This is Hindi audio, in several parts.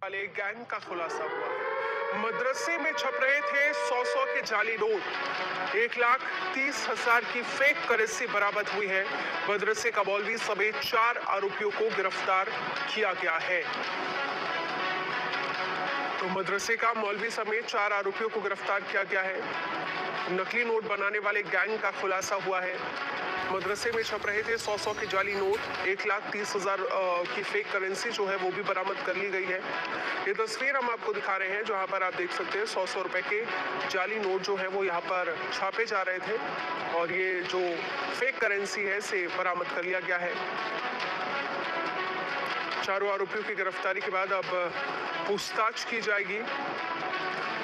वाले गैंग का खुलासा हुआ है। मदरसे में छप रहे थे 100 के जाली नोट। 1,30,000 की फेक करेंसी बरामद हुई है। मदरसे का मौलवी समेत 4 आरोपियों को गिरफ्तार किया गया है। तो मदरसे का मौलवी समेत 4 आरोपियों को गिरफ्तार किया गया है। नकली नोट बनाने वाले गैंग का खुलासा हुआ है। मदरसे में छप रहे थे 100 के जाली नोट। 1,30,000 की फेक करेंसी जो है वो भी बरामद कर ली गई है। ये तस्वीर हम आपको दिखा रहे हैं जहां पर आप देख सकते हैं 100 रुपए के जाली नोट जो है वो यहाँ पर छापे जा रहे थे और ये जो फेक करेंसी है इसे बरामद कर लिया गया है। चारों आरोपियों की गिरफ्तारी के बाद अब पूछताछ की जाएगी।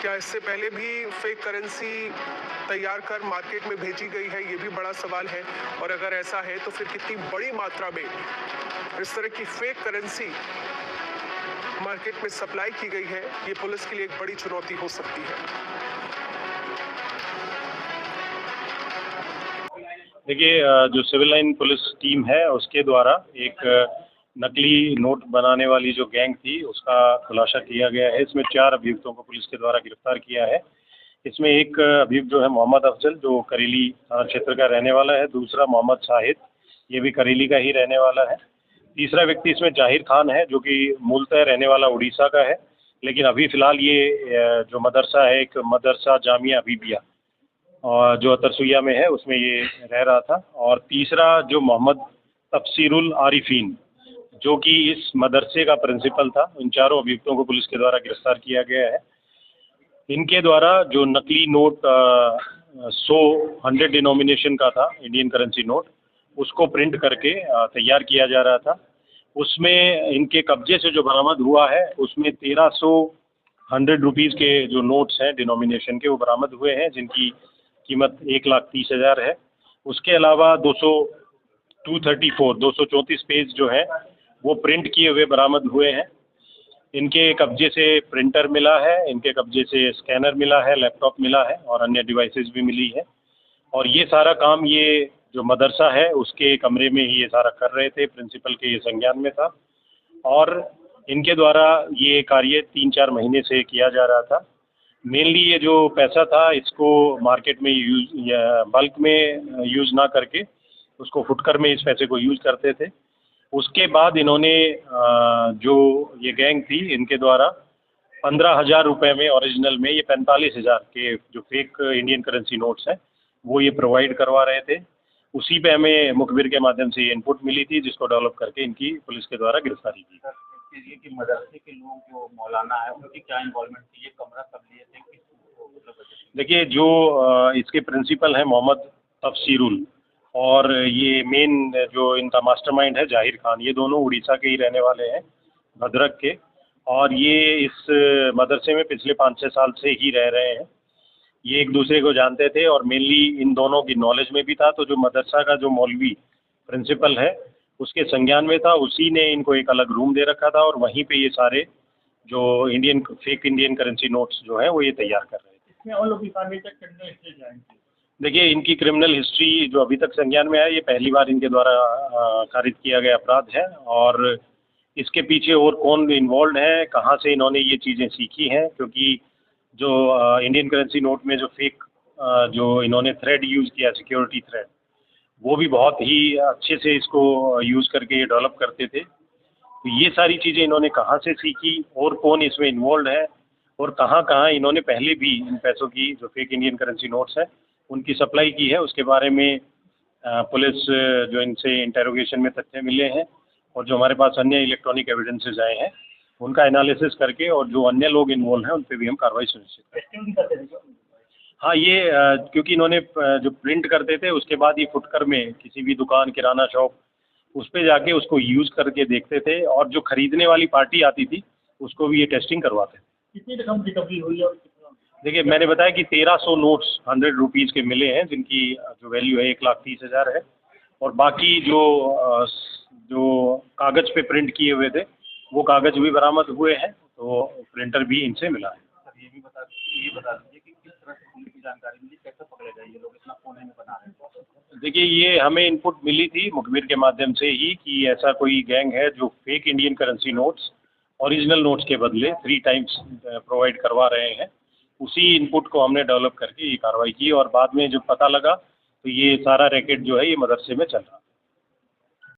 क्या इससे पहले भी फेक करेंसी तैयार कर मार्केट में भेजी गई है, ये भी बड़ा सवाल है। और अगर ऐसा है तो फिर कितनी बड़ी मात्रा में इस तरह की फेक करेंसी मार्केट में सप्लाई की गई है, ये पुलिस के लिए एक बड़ी चुनौती हो सकती है। देखिए, जो सिविल लाइन पुलिस टीम है उसके द्वारा एक नकली नोट बनाने वाली जो गैंग थी उसका खुलासा किया गया है। इसमें 4 अभियुक्तों को पुलिस के द्वारा गिरफ्तार किया है। इसमें एक अभियुक्त जो है मोहम्मद अफजल, जो करेली थाना क्षेत्र का रहने वाला है। दूसरा मोहम्मद शाहिद, ये भी करेली का ही रहने वाला है। तीसरा व्यक्ति इसमें जाहिर खान है, जो कि मूलतः रहने वाला उड़ीसा का है, लेकिन अभी फ़िलहाल ये जो मदरसा है, एक मदरसा जामिया हबीबिया और जो तरसुइया में है उसमें ये रह रहा था। और तीसरा जो मोहम्मद तफसीरुल आरिफीन, जो कि इस मदरसे का प्रिंसिपल था। इन चारों अभियुक्तों को पुलिस के द्वारा गिरफ्तार किया गया है। इनके द्वारा जो नकली नोट 100 डिनोमिनेशन का था, इंडियन करेंसी नोट, उसको प्रिंट करके तैयार किया जा रहा था। उसमें इनके कब्जे से जो बरामद हुआ है उसमें 1300 100 रुपीज़ के जो नोट्स हैं डिनोमिनेशन के, वो बरामद हुए हैं, जिनकी कीमत 1,30,000 है। उसके अलावा 234 पेज जो है वो प्रिंट किए हुए बरामद हुए हैं। इनके कब्जे से प्रिंटर मिला है, इनके कब्जे से स्कैनर मिला है, लैपटॉप मिला है और अन्य डिवाइसेस भी मिली है। और ये सारा काम ये जो मदरसा है उसके कमरे में ही ये सारा कर रहे थे, प्रिंसिपल के ये संज्ञान में था। और इनके द्वारा ये कार्य 3-4 महीने से किया जा रहा था। मेनली ये जो पैसा था इसको मार्केट में यूज़ या बल्क में यूज़ ना करके उसको फुटकर में इस पैसे को यूज़ करते थे। उसके बाद इन्होंने जो ये गैंग थी, इनके द्वारा 15,000 रुपये में ओरिजिनल में ये 45,000 के जो फेक इंडियन करेंसी नोट्स हैं वो ये प्रोवाइड करवा रहे थे। उसी पे हमें मुखबिर के माध्यम से ये इनपुट मिली थी, जिसको डेवलप करके इनकी पुलिस के द्वारा गिरफ्तारी की। ये कि मदरसे के लोग जो मौलाना है उनकी क्या इन्वॉल्वमेंट थी, ये कमरा कब लिए थे, देखिए, जो इसके प्रिंसिपल हैं मोहम्मद तफसीरुल और ये मेन जो इनका मास्टरमाइंड है जाहिर खान, ये दोनों उड़ीसा के ही रहने वाले हैं, भद्रक के। और ये इस मदरसे में पिछले 5-6 साल से ही रह रहे हैं। ये एक दूसरे को जानते थे और मेनली इन दोनों की नॉलेज में भी था। तो जो मदरसा का जो मौलवी प्रिंसिपल है उसके संज्ञान में था, उसी ने इनको एक अलग रूम दे रखा था और वहीं पे ये सारे जो फेक इंडियन करेंसी नोट्स जो है वो ये तैयार कर रहे थे। इसमें और लोग आगे तक क्रिमिनल हिस्ट्री जाएंगे। देखिए, इनकी क्रिमिनल हिस्ट्री जो अभी तक संज्ञान में है, ये पहली बार इनके द्वारा कारित किया गया अपराध है। और इसके पीछे और कौन इन्वॉल्व है, कहाँ से इन्होंने ये चीज़ें सीखी हैं, क्योंकि जो इंडियन करेंसी नोट में जो फेक जो इन्होंने थ्रेड यूज़ किया, सिक्योरिटी थ्रेड, वो भी बहुत ही अच्छे से इसको यूज़ करके ये डेवलप करते थे। तो ये सारी चीज़ें इन्होंने कहाँ से सीखी और कौन इसमें इन्वॉल्व है और कहाँ कहाँ इन्होंने पहले भी इन पैसों की जो फेक इंडियन करेंसी नोट्स हैं उनकी सप्लाई की है, उसके बारे में पुलिस जो इनसे इंटेरोगेशन में तथ्य मिले हैं और जो हमारे पास अन्य इलेक्ट्रॉनिक एविडेंसेस आए हैं उनका एनालिसिस करके और जो अन्य लोग इन्वॉल्व हैं उन पर भी हम कार्रवाई सुनिश्चित करें। हाँ, ये क्योंकि इन्होंने जो प्रिंट करते थे उसके बाद ये फुटकर में किसी भी दुकान, किराना शॉप, उस पे जाके उसको यूज़ करके देखते थे और जो खरीदने वाली पार्टी आती थी उसको भी ये टेस्टिंग करवाते थे। कितनी रकम रिकवरी हुई और कितना? देखिए, मैंने बताया कि 1300 नोट्स 100 रुपीज़ के मिले हैं, जिनकी जो वैल्यू है 1,30,000 है। और बाकी जो कागज़ पे प्रिंट किए हुए थे वो कागज़ भी बरामद हुए हैं, तो प्रिंटर भी इनसे मिला है। सर ये बता दीजिए कि किस तरह से पुलिस की जानकारी मिली, कैसे पकड़े गए ये लोग इतना कोने में बना रहे हैं? देखिए, ये हमें इनपुट मिली थी मुखबिर के माध्यम से ही कि ऐसा कोई गैंग है जो fake Indian currency notes original notes के बदले 3 टाइम्स प्रोवाइड करवा रहे हैं। उसी इनपुट को हमने डेवलप करके ये कार्रवाई की और बाद में जब पता लगा तो ये सारा रैकेट जो है ये मदरसे में चल रहा।